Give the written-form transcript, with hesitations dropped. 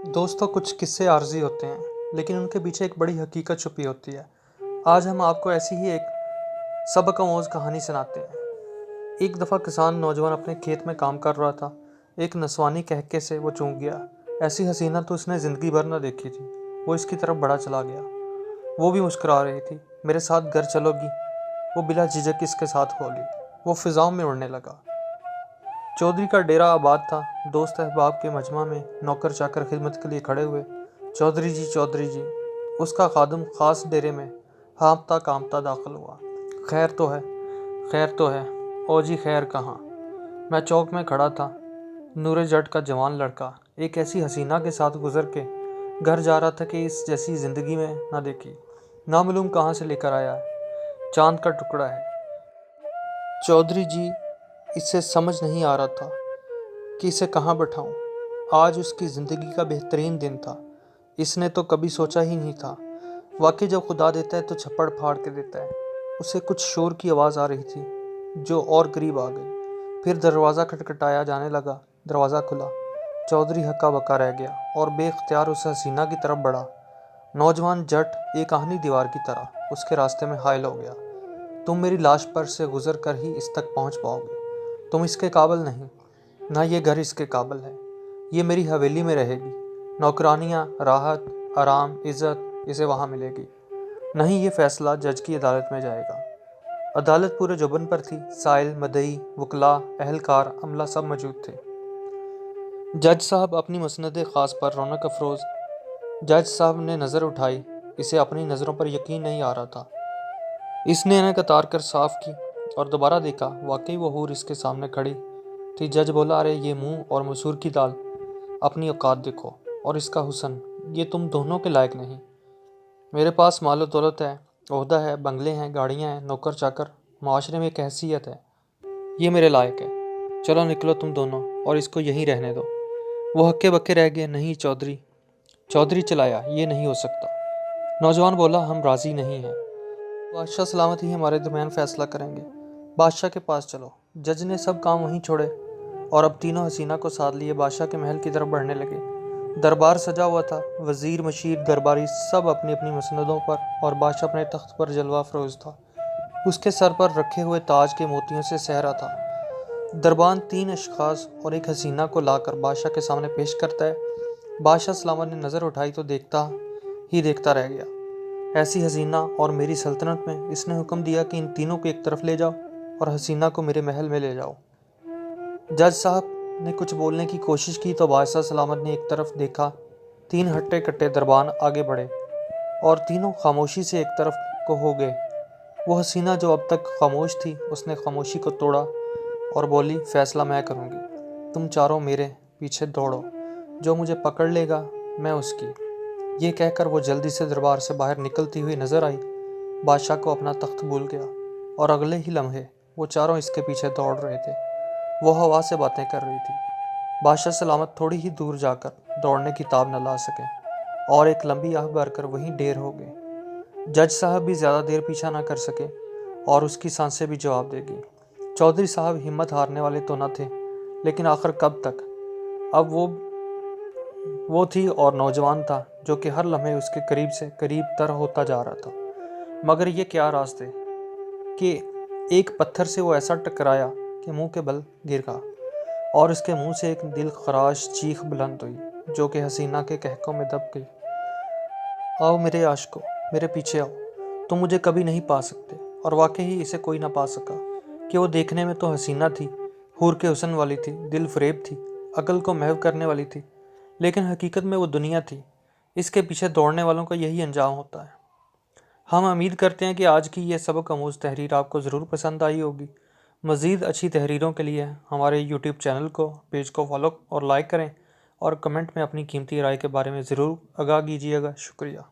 दोस्तों, कुछ किस्से आर्जी होते हैं लेकिन उनके पीछे एक बड़ी हकीकत छुपी होती है। आज हम आपको ऐसी ही एक सबक आमोज़ कहानी सुनाते हैं। एक दफ़ा किसान नौजवान अपने खेत में काम कर रहा था। एक नस्वानी कहके से वो चूक गया। ऐसी हसीना तो उसने ज़िंदगी भर न देखी थी। वो इसकी तरफ बढ़ा चला गया। वो भी मुस्कुरा रही थी। मेरे साथ घर चलोगी? वो बिला झिझक इसके साथ बोली। वो फ़िज़ाओं में उड़ने लगा। चौधरी का डेरा आबाद था। दोस्त अहबाब के मजमा में नौकर चाकर खिदमत के लिए खड़े हुए। चौधरी जी, चौधरी जी। उसका खादम ख़ास डेरे में हाँफता कांपता दाखिल हुआ। खैर तो है, खैर तो है। ओ जी, खैर कहाँ? मैं चौक में खड़ा था। नूरे जट का जवान लड़का एक ऐसी हसीना के साथ गुजर के घर जा रहा था कि इस जैसी ज़िंदगी में ना देखी। नामालूम कहाँ से लेकर आया है, चांद का टुकड़ा है। चौधरी जी, इसे समझ नहीं आ रहा था कि इसे कहाँ बैठाऊं। आज उसकी ज़िंदगी का बेहतरीन दिन था। इसने तो कभी सोचा ही नहीं था। वाकई जब खुदा देता है तो छप्पड़ फाड़ के देता है। उसे कुछ शोर की आवाज़ आ रही थी जो और करीब आ गई। फिर दरवाज़ा खटखटाया जाने लगा। दरवाज़ा खुला। चौधरी हक्का बक्का रह गया और बेख्तियार उस हसीना की तरफ बढ़ा। नौजवान जट एक आहनी दीवार की तरह उसके रास्ते में हायल हो गया। तुम मेरी लाश पर से गुजर कर ही इस तक पहुंच पाओगे। तुम इसके काबिल नहीं, ना ये घर इसके काबिल है। ये मेरी हवेली में रहेगी। नौकरानियाँ, राहत, आराम, इज़्ज़त इसे वहाँ मिलेगी। नहीं, ये फैसला जज की अदालत में जाएगा। अदालत पूरे जुबन पर थी। साइल, मदई, वकला, अहलकार, अमला सब मौजूद थे। जज साहब अपनी मसनद ख़ास पर रौनक अफरोज़। जज साहब ने नज़र उठाई। इसे अपनी नज़रों पर यकीन नहीं आ रहा था। इसने इन्हें कतार कर साफ की और दोबारा देखा। वाकई वो हूर इसके सामने खड़ी थी। जज बोला, अरे ये मुंह और मसूर की दाल, अपनी औकात देखो। और इसका हुस्न, ये तुम दोनों के लायक नहीं। मेरे पास मालो दौलत है, ओहदा है, बंगले हैं, गाड़ियाँ हैं, नौकर चाकर, माशरे में एक हैसियत है। ये मेरे लायक है। चलो निकलो तुम दोनों और इसको यहीं रहने दो। वो हक्के बक्के रह गए। नहीं चौधरी। चौधरी चलाया, ये नहीं हो सकता। नौजवान बोला, हम राज़ी नहीं हैं। बादशाह सलामत ही हमारे दरमियान फैसला करेंगे। बादशाह के पास चलो। जज ने सब काम वहीं छोड़े और अब तीनों हसीना को साथ लिए बादशाह के महल की तरफ बढ़ने लगे। दरबार सजा हुआ था। वजीर, मशीर, दरबारी सब अपनी अपनी मसनदों पर और बादशाह अपने तख्त पर जलवा फरोज था। उसके सर पर रखे हुए ताज के मोतियों से सहरा था। दरबान तीन अशखास और एक हसीना को लाकर बादशाह के सामने पेश करता है। बादशाह सलामत ने नज़र उठाई तो देखता ही देखता रह गया। ऐसी हसीना और मेरी सल्तनत में इसने हुक्म दिया कि इन तीनों को एक तरफ ले जाओ और हसीना को मेरे महल में ले जाओ। जज साहब ने कुछ बोलने की कोशिश की तो बादशाह सलामत ने एक तरफ देखा। तीन हट्टे कट्टे दरबान आगे बढ़े और तीनों खामोशी से एक तरफ को हो गए। वो हसीना जो अब तक खामोश थी, उसने खामोशी को तोड़ा और बोली, फैसला मैं करूँगी। तुम चारों मेरे पीछे दौड़ो। जो मुझे पकड़ लेगा मैं उसकी। ये कहकर वो जल्दी से दरबार से बाहर निकलती हुई नजर आई। बादशाह को अपना तख्त भूल गया और अगले ही लम्हे वो चारों इसके पीछे दौड़ रहे थे। वो हवा से बातें कर रही थी। बादशाह सलामत थोड़ी ही दूर जाकर दौड़ने की ताब न ला सके और एक लंबी आह भरकर वहीं ढेर हो गए। जज साहब भी ज़्यादा देर पीछा ना कर सके और उसकी सांसें भी जवाब देगी। चौधरी साहब हिम्मत हारने वाले तो न थे, लेकिन आखिर कब तक। अब वो थी और नौजवान था जो कि हर लम्हे उसके करीब से करीब तर होता जा रहा था। मगर ये क्या रास्ते कि एक पत्थर से वो ऐसा टकराया कि मुंह के बल गिर गया और उसके मुंह से एक दिल खराश चीख बुलंद हुई जो कि हसीना के कहकों में दब गई। आओ मेरे आशिकों, मेरे पीछे आओ। तुम मुझे कभी नहीं पा सकते। और वाकई ही इसे कोई ना पा सका कि वो देखने में तो हसीना थी, हूर के हुस्न वाली थी, दिल फरेब थी, अकल को महव करने वाली थी, लेकिन हकीकत में वो दुनिया थी। इसके पीछे दौड़ने वालों का यही अंजाम होता है। हम उम्मीद करते हैं कि आज की ये सबक आमूज़ तहरीर आपको ज़रूर पसंद आई होगी। मज़ीद अच्छी तहरीरों के लिए हमारे यूट्यूब चैनल को, पेज को फॉलो और लाइक करें और कमेंट में अपनी कीमती राय के बारे में ज़रूर आगाह कीजिएगा। शुक्रिया।